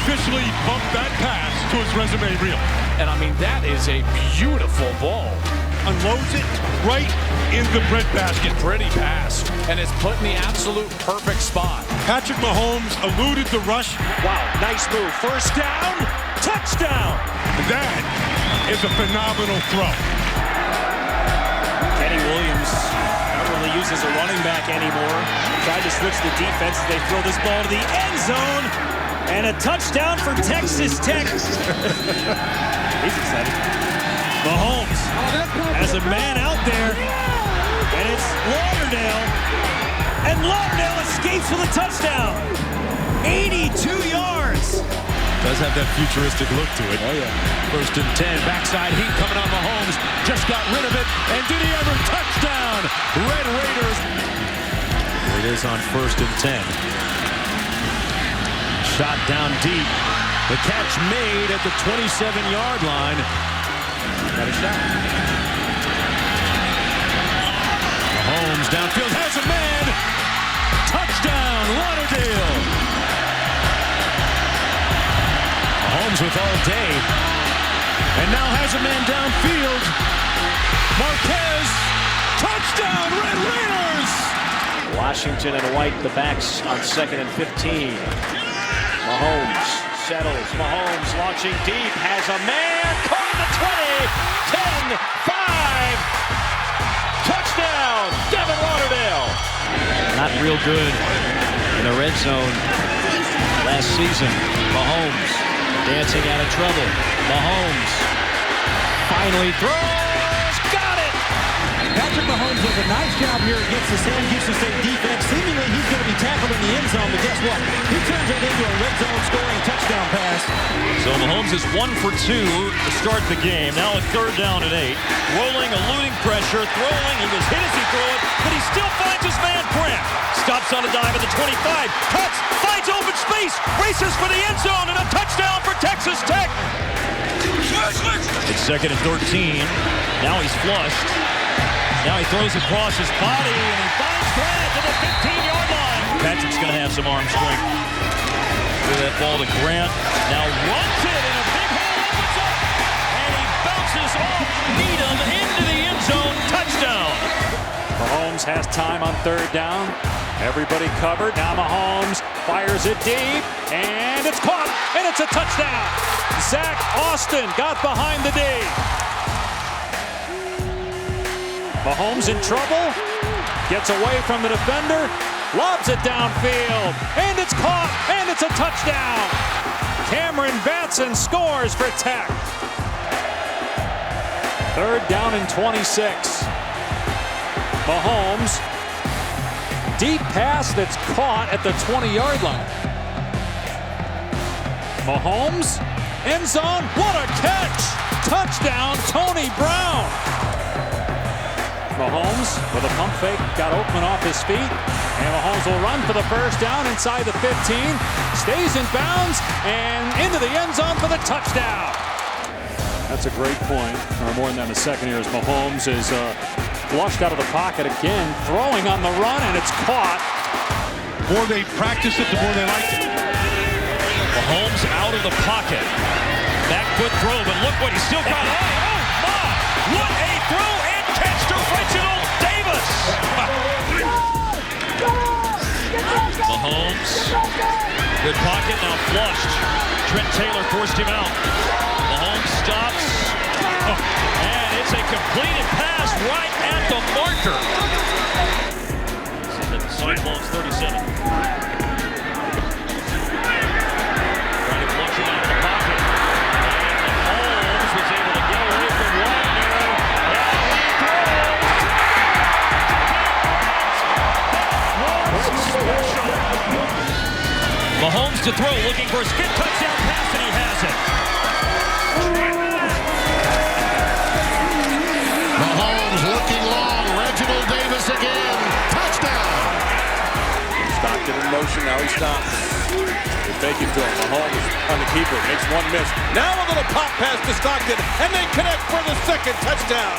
officially bumped that pass to his resume reel. And I mean, that is a beautiful ball. Unloads it right in the breadbasket. Pretty pass, and it's put in the absolute perfect spot. Patrick Mahomes eluded the rush. Wow, nice move. First down, touchdown. That is a phenomenal throw. Kenny Williams not really used as a running back anymore. Tried to switch the defense as they throw this ball to the end zone. And a touchdown for Texas Tech. He's excited. Mahomes has a man out there, and it's Lauderdale. And Lauderdale escapes with a touchdown. 82 yards. Does have that futuristic look to it. Oh, yeah. First and 10, backside heat coming on Mahomes. Just got rid of it, and did he ever? Touchdown, Red Raiders. Here it is on first and 10. Shot down deep. The catch made at the 27-yard line. Got a shot. Mahomes downfield has a man. Touchdown, Lauderdale. Mahomes with all day. And now has a man downfield. Marquez. Touchdown, Red Raiders. Washington and White, the backs on 2nd and 15. Mahomes settles. Mahomes launching deep. Has a man. Caught at the 20. 10, 5. Touchdown, Devin Lauderdale. Not real good in the red zone last season. Mahomes dancing out of trouble. Mahomes finally throws. Got it. Patrick Mahomes does a nice job here against the San Houston State defense. Seemingly he's going to be tackled in the end zone, but guess what? He turns it into a red zone scoring touchdown pass. So Mahomes is 1 for 2 to start the game. Now a 3rd down and 8. Rolling, eluding pressure, throwing. He was hit as he threw it, but he still finds his man Grant. Stops on a dive at the 25. Cuts, finds open space, races for the end zone, and a touchdown for Texas Tech. It's 2nd and 13. Now he's flushed. Now he throws across his body, and he finds Grant to the 15-yard line. Patrick's going to have some arm strength. Throw that ball to Grant. Now runs it, and a big hole opens up. And he bounces off Needham into the end zone. Touchdown. Mahomes has time on 3rd down. Everybody covered. Now Mahomes fires it deep, and it's caught, and it's a touchdown. Zach Austin got behind the D. Mahomes in trouble, gets away from the defender, lobs it downfield, and it's caught, and it's a touchdown. Cameron Batson scores for Tech. 3rd down and 26. Mahomes, deep pass that's caught at the 20-yard line. Mahomes, end zone, what a catch! Touchdown, Tony Brown. Mahomes with a pump fake, got Oakman off his feet, and Mahomes will run for the 1st down inside the 15, stays in bounds, and into the end zone for the touchdown. That's a great point, or more than that in a second here, as Mahomes is flushed out of the pocket again, throwing on the run, and it's caught. The more they practice it, the more they like it. Mahomes out of the pocket. Back foot throw, but look what he's still got. Oh, my! What a throw and catch to Reginald Davis! Mahomes, good pocket, now flushed. Trent Taylor forced him out. Mahomes stops, and it's a completed pass right at the marker. Cyclones 37. Trying to flush him out of the pocket. And Mahomes was able to get away from Wagner. Now he throws. Mahomes to throw, looking for a skid touchdown pass, and he has it. Mahomes looking long. Reginald Davis again. Touchdown. Stockton in motion. Now he stops. They fake it to him. Mahomes on the keeper. Makes one miss. Now a little pop pass to Stockton. And they connect for the 2nd touchdown.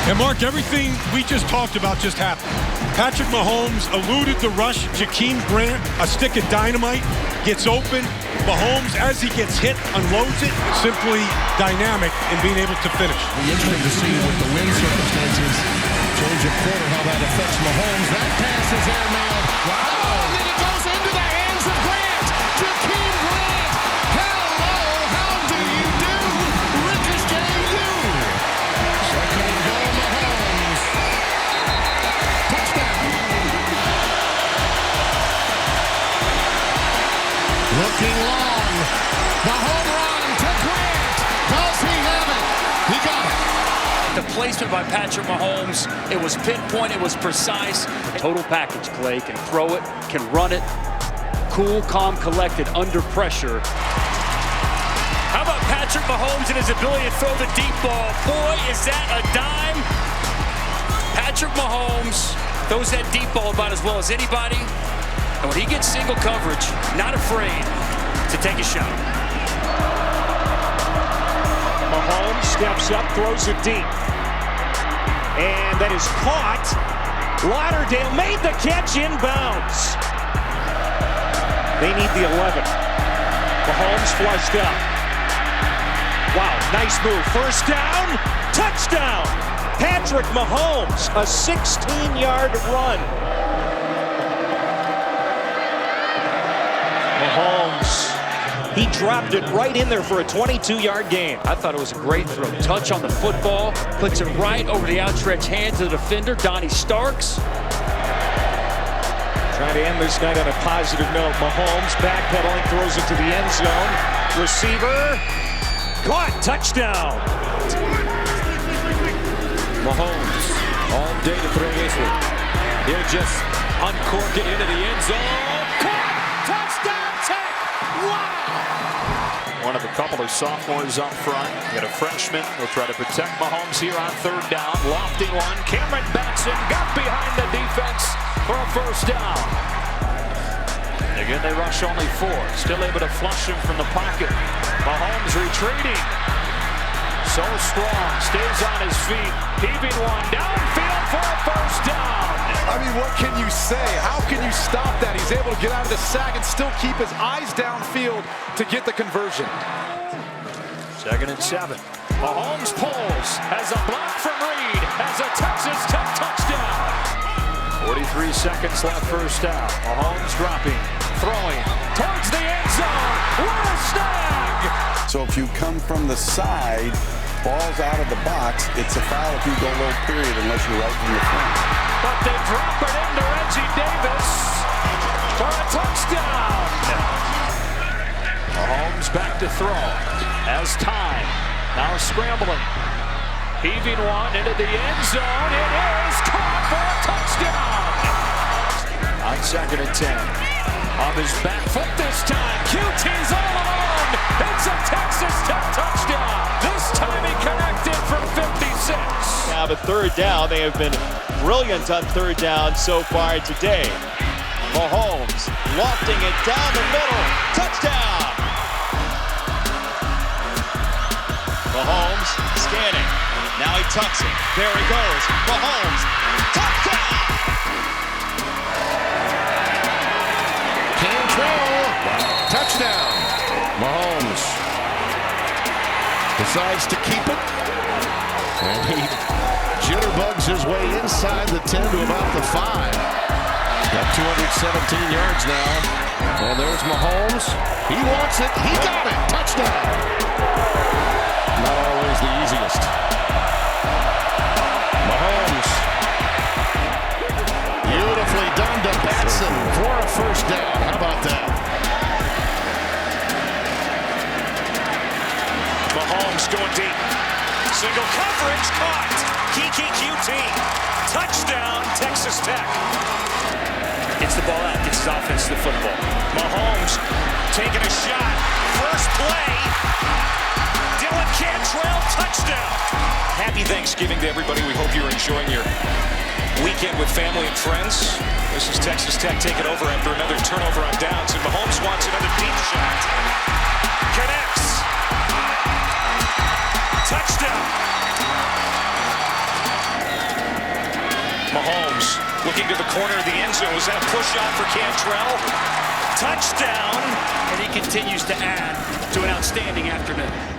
And Mark, everything we just talked about just happened. Patrick Mahomes eluded the rush. Jakeem Grant, a stick of dynamite, gets open, Mahomes, as he gets hit, unloads it, simply dynamic in being able to finish. Be interesting to see with the win circumstances, change of quarter, how that affects Mahomes. That pass is airmailed. Wow! And then it goes into the hands of Grant. Jakeem Grant. Hello, how do you do? Ricochet you. Second and goal, Mahomes. Touchdown. Looking long. The home run to Grant. Does he have it? He got it. The placement by Patrick Mahomes, it was pinpoint, it was precise. Total package, Clay. Can throw it, can run it. Cool, calm, collected, under pressure. How about Patrick Mahomes and his ability to throw the deep ball? Boy, is that a dime. Patrick Mahomes throws that deep ball about as well as anybody. And when he gets single coverage, not afraid to take a shot. Mahomes steps up, throws it deep. And that is caught. Lauderdale made the catch inbounds. They need the 11. Mahomes flushed up. Wow, nice move. First down, touchdown. Patrick Mahomes, a 16-yard run. Mahomes, he dropped it right in there for a 22-yard gain. I thought it was a great throw. Touch on the football, puts it right over the outstretched hands of the defender, Donnie Starks. Trying to end this night on a positive note. Mahomes backpedaling, throws it to the end zone. Receiver, caught, touchdown. Mahomes, all day to throw this one. He'll just uncork it into the end zone. Caught, touchdown, Tech. Wow. One of a couple of sophomores up front. Got a freshman. They'll try to protect Mahomes here on third down. Lofting one. Cameron Batson got behind the defense for a first down. Again, they rush only 4. Still able to flush him from the pocket. Mahomes retreating. So strong. Stays on his feet. Heaving one downfield for a first down. I mean, what can you say? How can you stop that? He's able to get out of the sack and still keep his eyes downfield to get the conversion. 2nd and 7. Mahomes pulls, has a block from Reed, has a Texas Tech touchdown. 43 seconds left first down. Mahomes dropping, throwing, towards the end zone. What a snag! So if you come from the side, ball's out of the box, it's a foul if you go low, period, unless you're right from the front. But they drop it into Reggie Davis for a touchdown. Mahomes back to throw. Has time. Now scrambling. Heaving one into the end zone. It is caught for a touchdown. On 2nd and 10. On his back foot this time. QT's all alone. It's a Texas Tech touchdown. This time he connected from 56. Now, but third down, they have been brilliant on third down so far today. Mahomes lofting it down the middle. Touchdown! Mahomes scanning. Now he tucks it. There he goes. Mahomes. Touchdown! Cantrell. Touchdown. Mahomes decides to keep it. And he jitterbugs his way inside the 10 to about the 5. Got 217 yards now. And there's Mahomes. He wants it. He got it. Touchdown. Not always the easiest. Mahomes. Beautifully done to Batson for a first down. How about that? Mahomes going deep. Single coverage caught. Kiki QT. Touchdown, Texas Tech. Gets the ball out, gets his offense to the football. Mahomes taking a shot. First play. Dylan Cantrell, touchdown. Happy Thanksgiving to everybody. We hope you're enjoying your weekend with family and friends. This is Texas Tech taking over after another turnover on downs, and Mahomes wants another deep shot. Connects. Touchdown. Mahomes looking to the corner of the end zone. Was that a push out for Cantrell? touchdown, and he continues to add to an outstanding afternoon.